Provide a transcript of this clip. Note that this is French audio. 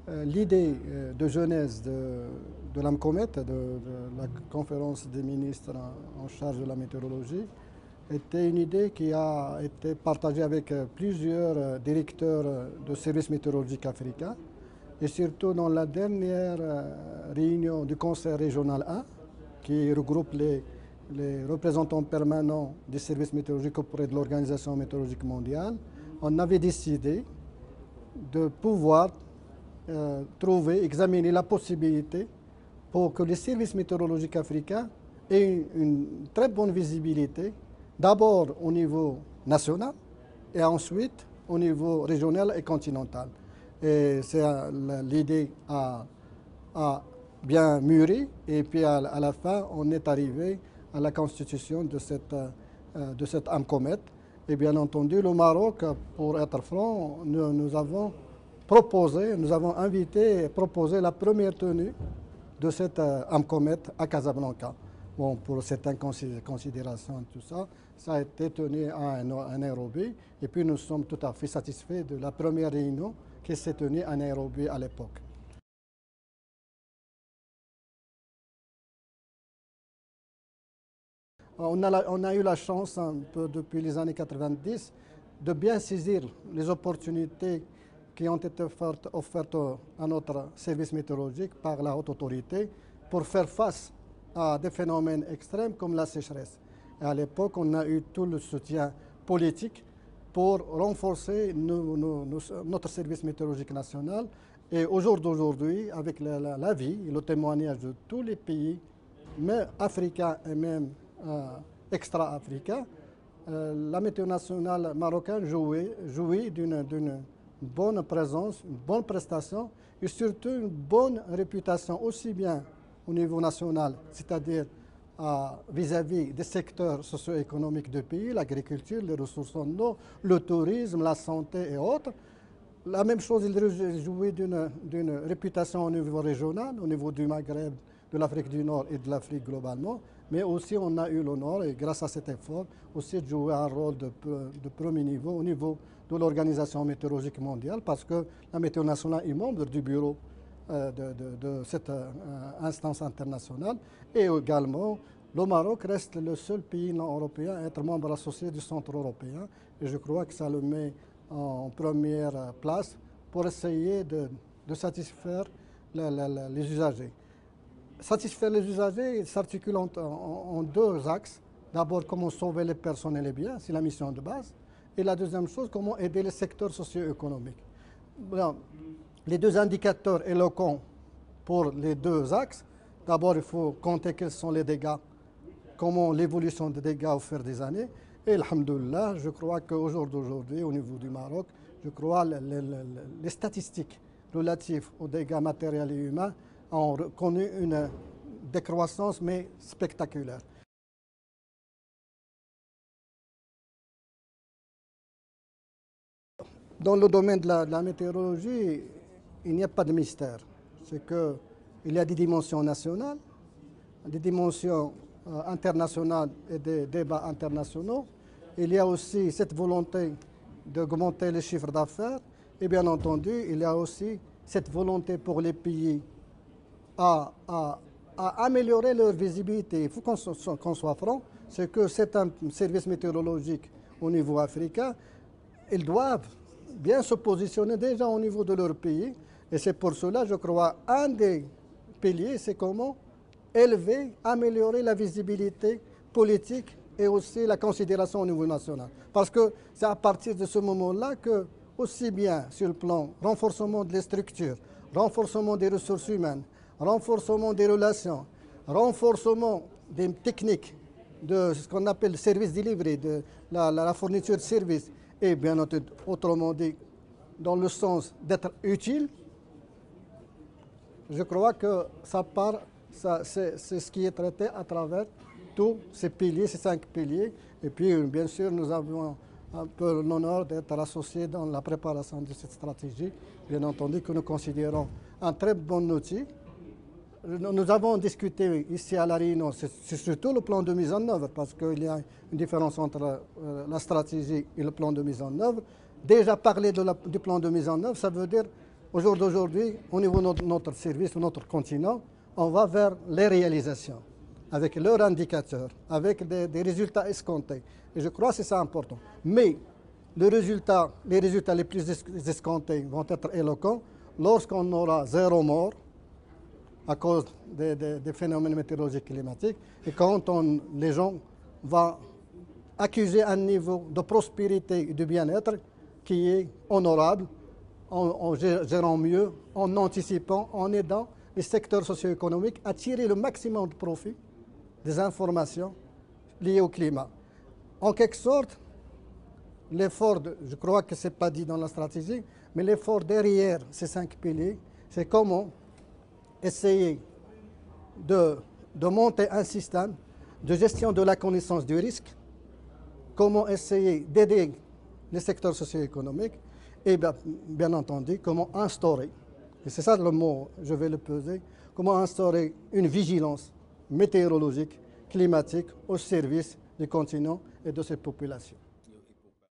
L'idée de genèse de l'AMCOMET, de la conférence des ministres en charge de la météorologie, était une idée qui a été partagée avec plusieurs directeurs de services météorologiques africains, et surtout dans la dernière réunion du Conseil régional 1, qui regroupe les représentants permanents des services météorologiques auprès de l'Organisation météorologique mondiale. On avait décidé de pouvoir examiner la possibilité pour que les services météorologiques africains aient une très bonne visibilité, d'abord au niveau national et ensuite au niveau régional et continental. Et l'idée a bien mûri, et puis à la fin, on est arrivé à la constitution de cette AMCOMET. Et bien entendu, le Maroc, pour être franc, nous avons invité et proposé la première tenue de cette AMCOMET à Casablanca. Bon, pour certaines considérations, tout ça, ça a été tenu à Nairobi. Et puis nous sommes tout à fait satisfaits de la première réunion qui s'est tenue à Nairobi à l'époque. On a eu la chance, un peu depuis les années 90, de bien saisir les opportunités qui ont été offertes à notre service météorologique par la haute autorité pour faire face à des phénomènes extrêmes comme la sécheresse. Et à l'époque, on a eu tout le soutien politique pour renforcer notre service météorologique national. Et au jour d'aujourd'hui, avec l'avis et le témoignage de tous les pays, mais africains et même extra-africains, la météo nationale marocaine jouit d'une bonne présence, une bonne prestation et surtout une bonne réputation aussi bien au niveau national, c'est-à-dire vis-à-vis des secteurs socio-économiques du pays, l'agriculture, les ressources en eau, le tourisme, la santé et autres. La même chose, il jouit d'une réputation au niveau régional, au niveau du Maghreb, de l'Afrique du Nord et de l'Afrique globalement, mais aussi on a eu l'honneur, et grâce à cet effort, aussi de jouer un rôle de premier niveau au niveau de l'Organisation météorologique mondiale, parce que la météo nationale est membre du bureau de cette instance internationale, et également le Maroc reste le seul pays non européen à être membre associé du Centre européen, et je crois que ça le met en première place pour essayer de satisfaire les usagers. Satisfaire les usagers s'articule en deux axes. D'abord, comment sauver les personnes et les biens, c'est la mission de base. Et la deuxième chose, comment aider les secteurs socio-économiques. Les deux indicateurs éloquents pour les deux axes. D'abord, il faut compter quels sont les dégâts, comment l'évolution des dégâts au fil des années. Et alhamdoulilah, je crois qu'au jour d'aujourd'hui, au niveau du Maroc, je crois les statistiques relatives aux dégâts matériels et humains ont connu une décroissance, mais spectaculaire. Dans le domaine de la météorologie, il n'y a pas de mystère. C'est qu'il y a des dimensions nationales, des dimensions internationales et des débats internationaux. Il y a aussi cette volonté d'augmenter les chiffres d'affaires. Et bien entendu, il y a aussi cette volonté pour les pays à améliorer leur visibilité. Il faut qu'on soit franc, c'est que c'est un service météorologique au niveau africain. Ils doivent bien se positionner déjà au niveau de leur pays. Et c'est pour cela, je crois, un des piliers, c'est comment élever, améliorer la visibilité politique et aussi la considération au niveau national. Parce que c'est à partir de ce moment-là que, aussi bien sur le plan renforcement des structures, renforcement des ressources humaines, renforcement des relations, renforcement des techniques de ce qu'on appelle le service delivery, de la fourniture de services, et bien entendu, autrement dit, dans le sens d'être utile, je crois que c'est ce qui est traité à travers tous ces piliers, ces 5 piliers. Et puis, bien sûr, nous avons un peu l'honneur d'être associés dans la préparation de cette stratégie. Bien entendu que nous considérons un très bon outil. Nous avons discuté ici à La Réunion, c'est surtout le plan de mise en œuvre, parce qu'il y a une différence entre la stratégie et le plan de mise en œuvre. Déjà parler du plan de mise en œuvre, ça veut dire Au jour d'aujourd'hui, au niveau de notre service, de notre continent, on va vers les réalisations, avec leurs indicateurs, avec des résultats escomptés. Et je crois que c'est ça important. Mais les résultats les plus escomptés vont être éloquents lorsqu'on aura 0 mort à cause des phénomènes météorologiques climatiques et quand les gens vont accuser un niveau de prospérité et de bien-être qui est honorable, en gérant mieux, en anticipant, en aidant les secteurs socio-économiques à tirer le maximum de profit des informations liées au climat. En quelque sorte, l'effort, je crois que ce n'est pas dit dans la stratégie, mais l'effort derrière ces 5 piliers, c'est comment essayer de monter un système de gestion de la connaissance du risque, comment essayer d'aider les secteurs socio-économiques et bien entendu comment instaurer, et c'est ça le mot, je vais le peser, comment instaurer une vigilance météorologique, climatique au service du continent et de ses populations.